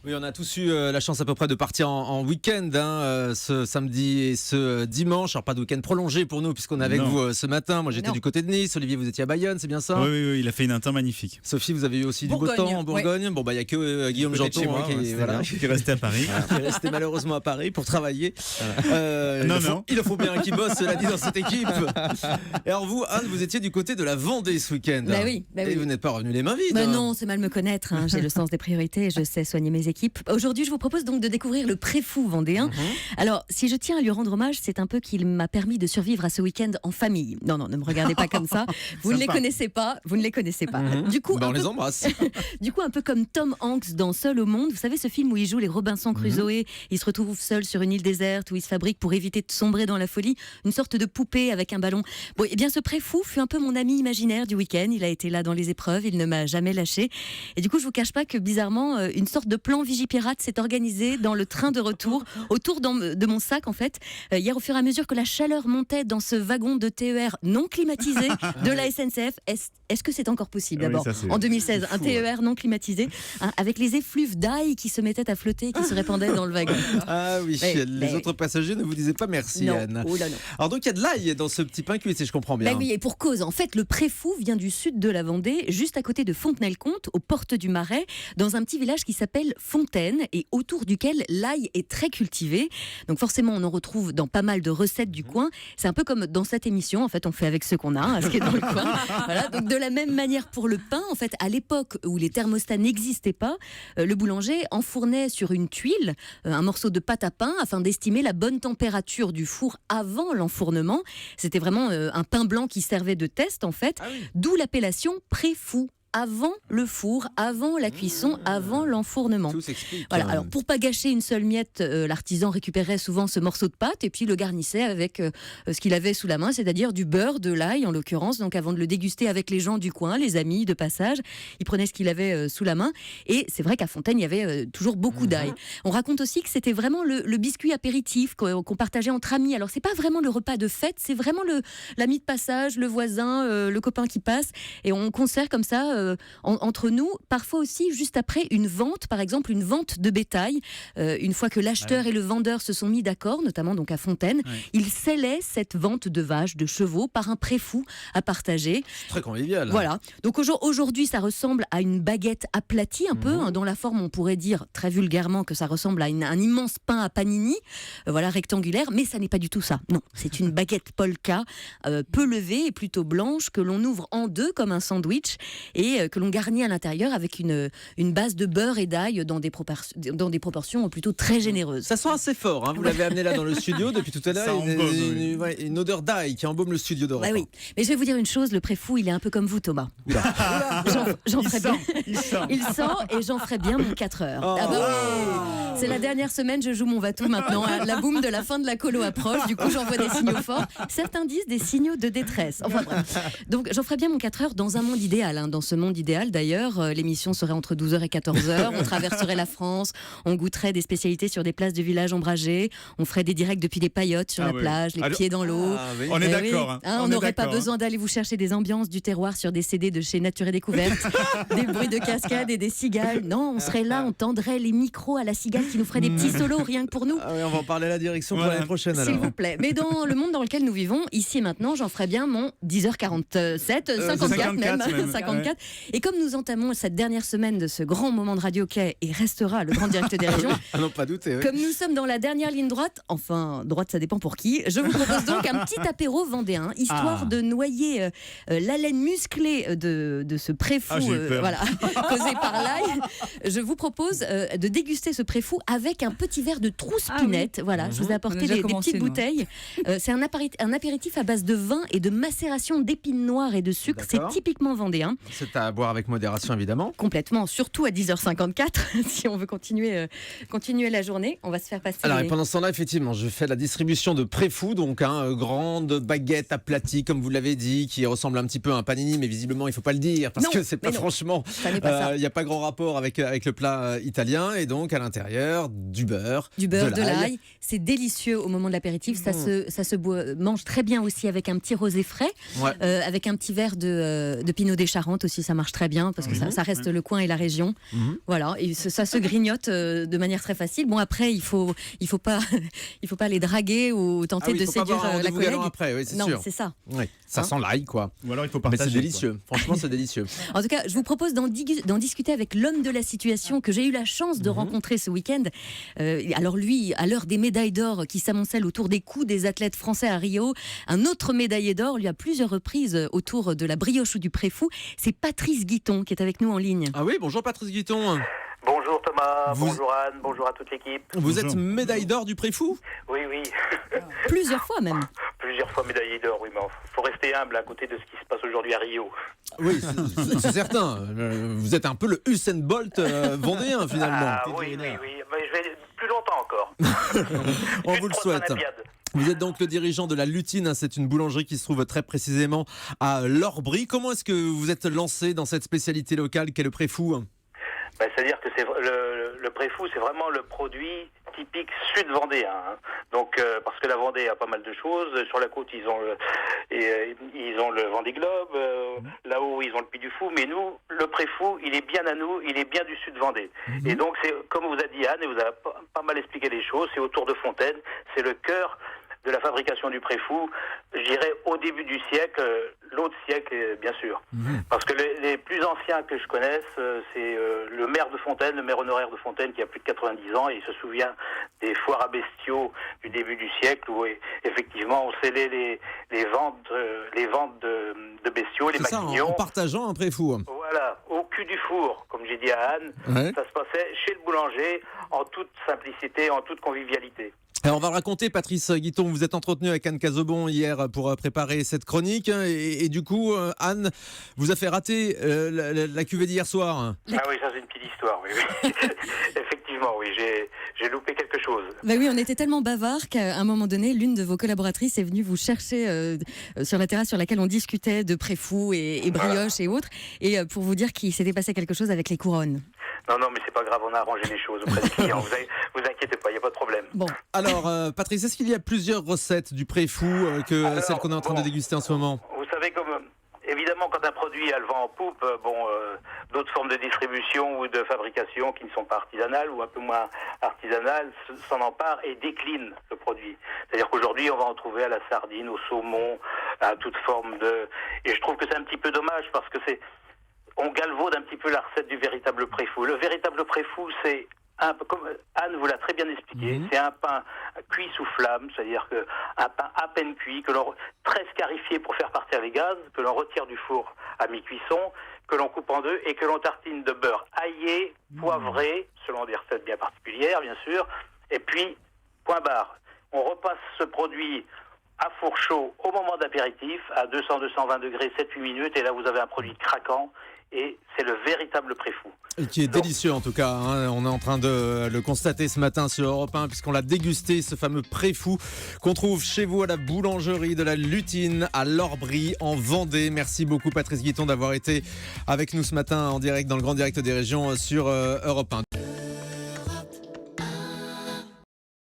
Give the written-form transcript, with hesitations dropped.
Oui, on a tous eu la chance à peu près de partir en week-end ce samedi et ce dimanche. Alors pas de week-end prolongé pour nous puisqu'on est avec vous ce matin. Moi j'étais du côté de Nice, Olivier vous étiez à Bayonne, c'est bien ça? Oui, il a fait un temps magnifique. Sophie, vous avez eu aussi du beau temps en Bourgogne. Bon bah il y a que Guillaume Janton qui est resté à Paris. Qui est resté malheureusement à Paris pour travailler. Il le faut bien qu'il bosse, cela dit, dans cette équipe. Et alors vous, Anne, vous étiez du côté de la Vendée ce week-end. Et vous n'êtes pas revenu les mains vides. Non, c'est mal me connaître. J'ai le sens des priorités et je sais soigner mes équipes. Aujourd'hui, je vous propose donc de découvrir le Préfou vendéen. Alors, si je tiens à lui rendre hommage, c'est un peu qu'il m'a permis de survivre à ce week-end en famille. Non, ne me regardez pas comme ça. Vous ne les connaissez pas. Du coup, on les embrasse. Du coup, un peu comme Tom Hanks dans Seul au monde. Vous savez, ce film où il joue les Robinson Crusoe. Il se retrouve seul sur une île déserte où il se fabrique pour éviter de sombrer dans la folie une sorte de poupée avec un ballon. Bon, et bien, ce Préfou fut un peu mon ami imaginaire du week-end. Il a été là dans les épreuves. Il ne m'a jamais lâché. Et du coup, je vous cache pas que bizarrement, une sorte de plan Vigipirate s'est organisé dans le train de retour, autour de mon sac en fait. Hier, au fur et à mesure que la chaleur montait dans ce wagon de TER non climatisé de la SNCF, est-ce que c'est encore possible d'abord en 2016, un TER non climatisé, avec les effluves d'ail qui se mettaient à flotter et qui se répandaient dans le wagon. Ah oui, les autres passagers ne vous disaient pas merci, Anne. Oh là, non. Alors donc il y a de l'ail dans ce petit pain cuit, si je comprends bien. Oui, et pour cause, en fait, le Préfou vient du sud de la Vendée, juste à côté de Fontenay-le-Comte, aux portes du Marais, dans un petit village qui s'appelle Fontaine et autour duquel l'ail est très cultivé. Donc forcément, on en retrouve dans pas mal de recettes du coin. C'est un peu comme dans cette émission, en fait, on fait avec ce qu'on a, ce qui est dans le coin. Voilà, donc de la même manière pour le pain, en fait, à l'époque où les thermostats n'existaient pas, le boulanger enfournait sur une tuile un morceau de pâte à pain afin d'estimer la bonne température du four avant l'enfournement. C'était vraiment un pain blanc qui servait de test, en fait, d'où l'appellation Préfou. Avant le four, avant la cuisson, avant l'enfournement. Tout s'explique. Voilà. Alors pour pas gâcher une seule miette, l'artisan récupérait souvent ce morceau de pâte et puis le garnissait avec ce qu'il avait sous la main, c'est-à-dire du beurre, de l'ail en l'occurrence. Donc avant de le déguster avec les gens du coin, les amis de passage, il prenait ce qu'il avait sous la main. Et c'est vrai qu'à Fontaine, il y avait toujours beaucoup d'ail. On raconte aussi que c'était vraiment le biscuit apéritif qu'on partageait entre amis. Alors c'est pas vraiment le repas de fête, c'est vraiment l'ami de passage, le voisin, le copain qui passe. Et on concert comme ça entre nous, parfois aussi juste après une vente, par exemple une vente de bétail, une fois que l'acheteur et le vendeur se sont mis d'accord, notamment donc à Fontaine, ils scellaient cette vente de vaches, de chevaux par un préfou à partager. C'est très convivial. Voilà. Donc aujourd'hui, ça ressemble à une baguette aplatie un peu, dont la forme on pourrait dire très vulgairement que ça ressemble à un immense pain à panini, voilà, rectangulaire, mais ça n'est pas du tout ça. Non, c'est une baguette polka, peu levée et plutôt blanche que l'on ouvre en deux comme un sandwich et que l'on garnit à l'intérieur avec une base de beurre et d'ail dans des proportions plutôt très généreuses. Ça sent assez fort, hein. Vous l'avez amené là dans le studio depuis tout à l'heure, une odeur d'ail qui embaume le studio d'Europe. Oui, mais je vais vous dire une chose, le Préfou, il est un peu comme vous, Thomas. J'en ferai bien. Il sent et j'en ferai bien mon 4 heures. C'est la dernière semaine, je joue mon va-tout maintenant. La boum de la fin de la colo approche, du coup j'envoie des signaux forts. Certains disent des signaux de détresse. Enfin bref. Donc j'en ferai bien mon 4 heures dans un monde idéal. Dans ce monde idéal d'ailleurs, l'émission serait entre 12h et 14h. On traverserait la France, on goûterait des spécialités sur des places de villages ombragés, on ferait des directs depuis les paillotes sur la plage, les pieds dans l'eau. On est d'accord. On n'aurait pas besoin d'aller vous chercher des ambiances du terroir sur des CD de chez Nature et Découverte, des bruits de cascade et des cigales. Non, on serait là, on tendrait les micros à la cigale qui nous ferait des petits solos rien que pour nous. On va en parler à la direction pour l'année prochaine alors. S'il vous plaît. Mais dans le monde dans lequel nous vivons, ici et maintenant, j'en ferai bien mon 10h47, 54 même. 54. Et comme nous entamons cette dernière semaine de ce grand moment de radio qu'est et restera le grand direct des régions, non, pas douter, comme nous sommes dans la dernière ligne droite, enfin droite ça dépend pour qui, je vous propose donc un petit apéro vendéen, histoire de noyer l'haleine musclée de ce préfou voilà, causé par l'ail. Je vous propose de déguster ce préfou avec un petit verre de trousse-pinette. Voilà, je vous ai apporté des petites bouteilles. C'est un apéritif à base de vin et de macération d'épines noires et de sucre. C'est typiquement vendéen. C'est à boire avec modération évidemment. Complètement, surtout à 10h54 si on veut continuer la journée, on va se faire passer. Alors et pendant ce temps-là, effectivement, je fais la distribution de Préfou, donc grande baguette aplatie comme vous l'avez dit, qui ressemble un petit peu à un panini, mais visiblement il faut pas le dire parce que c'est pas franchement, il n'y a pas grand rapport avec le plat italien, et donc à l'intérieur du beurre, de l'ail. C'est délicieux au moment de l'apéritif, ça se mange très bien aussi avec un petit rosé frais, avec un petit verre de Pinot des Charentes aussi aussi, ça marche très bien parce que ça reste le coin et la région. Voilà, et ça se grignote de manière très facile. Bon, après, il faut pas les draguer ou tenter de séduire la collègue. Après, oui, c'est non, sûr. c'est ça. Ouais, ça sent l'ail, quoi. Ou alors il faut partager. Mais c'est délicieux. Franchement, c'est délicieux. En tout cas, je vous propose d'en discuter avec l'homme de la situation que j'ai eu la chance de rencontrer ce week-end. Alors lui, à l'heure des médailles d'or qui s'amoncellent autour des coups des athlètes français à Rio, un autre médaillé d'or, lui, à plusieurs reprises autour de la brioche ou du préfou, c'est Patrice Guiton qui est avec nous en ligne. Ah oui, bonjour Patrice Guiton. Bonjour Thomas, bonjour Anne, bonjour à toute l'équipe. Vous êtes médaille d'or du préfou ? Oui. Plusieurs fois même. Plusieurs fois médaillé d'or, oui, mais il faut rester humble à côté de ce qui se passe aujourd'hui à Rio. Oui, c'est certain. Vous êtes un peu le Usain Bolt vendéen finalement. Ah oui, mais je vais plus longtemps encore. On vous le souhaite. Vous êtes donc le dirigeant de la Lutine, c'est une boulangerie qui se trouve très précisément à Lorbry. Comment est-ce que vous êtes lancé dans cette spécialité locale qu'est le préfou ? C'est-à-dire que le préfou, c'est vraiment le produit typique sud-vendéen. Donc, parce que la Vendée a pas mal de choses. Sur la côte, ils ont le Vendée Globe. Là-haut, ils ont le Puy du Fou. Mais nous, le préfou, il est bien à nous. Il est bien du sud-Vendée. Et donc, c'est comme vous a dit Anne, et vous avez pas mal expliqué les choses, c'est autour de Fontaine. C'est le cœur de la fabrication du préfou, je dirais au début du siècle, l'autre siècle bien sûr. Parce que les plus anciens que je connaisse, c'est le maire de Fontaine, le maire honoraire de Fontaine qui a plus de 90 ans et il se souvient des foires à bestiaux du début du siècle où effectivement on scellait les ventes de bestiaux, les maquignons. En partageant un préfou. Voilà, au cul du four, comme j'ai dit à Anne, ça se passait chez le boulanger en toute simplicité, en toute convivialité. Alors on va le raconter, Patrice Guiton, vous êtes entretenu avec Anne Cazobon hier pour préparer cette chronique et du coup, Anne vous a fait rater la cuvée d'hier soir. Ah oui, ça c'est une petite histoire, oui. Effectivement, oui, j'ai loupé quelque chose. Bah oui, on était tellement bavards qu'à un moment donné, l'une de vos collaboratrices est venue vous chercher sur la terrasse sur laquelle on discutait de préfou et brioche et autres, et pour vous dire qu'il s'était passé quelque chose avec les couronnes. Non, mais c'est pas grave, on a arrangé les choses auprès des clients. Vous inquiétez pas, il n'y a pas de problème. Bon, alors Patrice, est-ce qu'il y a plusieurs recettes du préfou que celle qu'on est en train de déguster en ce moment ? Vous savez, évidemment, quand un produit a le vent en poupe, d'autres formes de distribution ou de fabrication qui ne sont pas artisanales ou un peu moins artisanales s'en emparent et déclinent le produit. C'est-à-dire qu'aujourd'hui, on va en trouver à la sardine, au saumon, à toute forme de... Et je trouve que c'est un petit peu dommage parce que on galvaude un petit peu la recette du véritable préfou. Le véritable préfou, c'est comme Anne vous l'a très bien expliqué, c'est un pain cuit sous flamme, c'est-à-dire un pain à peine cuit, très scarifié pour faire partir les gaz, que l'on retire du four à mi-cuisson, que l'on coupe en deux et que l'on tartine de beurre aillé, poivré, selon des recettes bien particulières, bien sûr, et puis, point barre. On repasse ce produit à four chaud au moment d'apéritif, à 200-220 degrés, 7-8 minutes, et là vous avez un produit craquant, et c'est le véritable préfou. Et qui est délicieux en tout cas, hein. On est en train de le constater ce matin sur Europe 1 puisqu'on l'a dégusté, ce fameux préfou qu'on trouve chez vous à la boulangerie de la Lutine à Lorbry en Vendée. Merci beaucoup Patrice Guiton d'avoir été avec nous ce matin en direct dans le Grand Direct des Régions sur Europe 1.